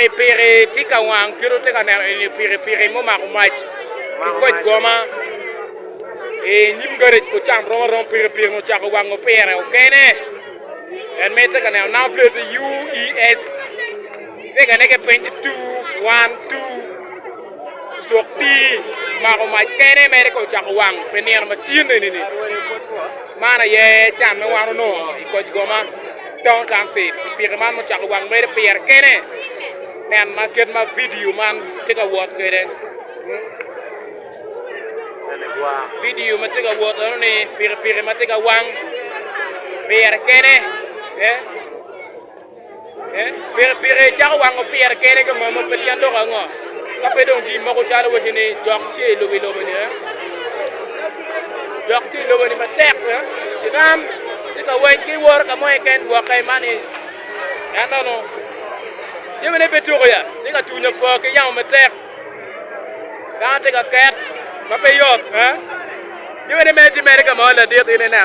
pere tika wang kiro tika na pere mo makumach Coch Goma e nim garet ko cham ron pere mo chako wang pere okay ne and me tika na plate the UES tika ne ke 22 1 2 stroke P makumach kene me ko chako wang penier ma tine ni mana ye cham me wano no Coch Goma don't can say pere man mo chako wang me pere kene man market ma video man take a walk kere video ma take a walk ni pere ma take a wang pere kene pere chako wang pere kene ke mo pelian do ngo ka pe dong di mo ko chalo wo ni jok che lo ni jok che lo ni ma tek ram take a way ki work ka mo e ken wo kai mani ya no je me ne betoro ya ni ka tunya po ke ya me tek ka te ka ket ma pe yo je me ne me ti me ka mo la de ni na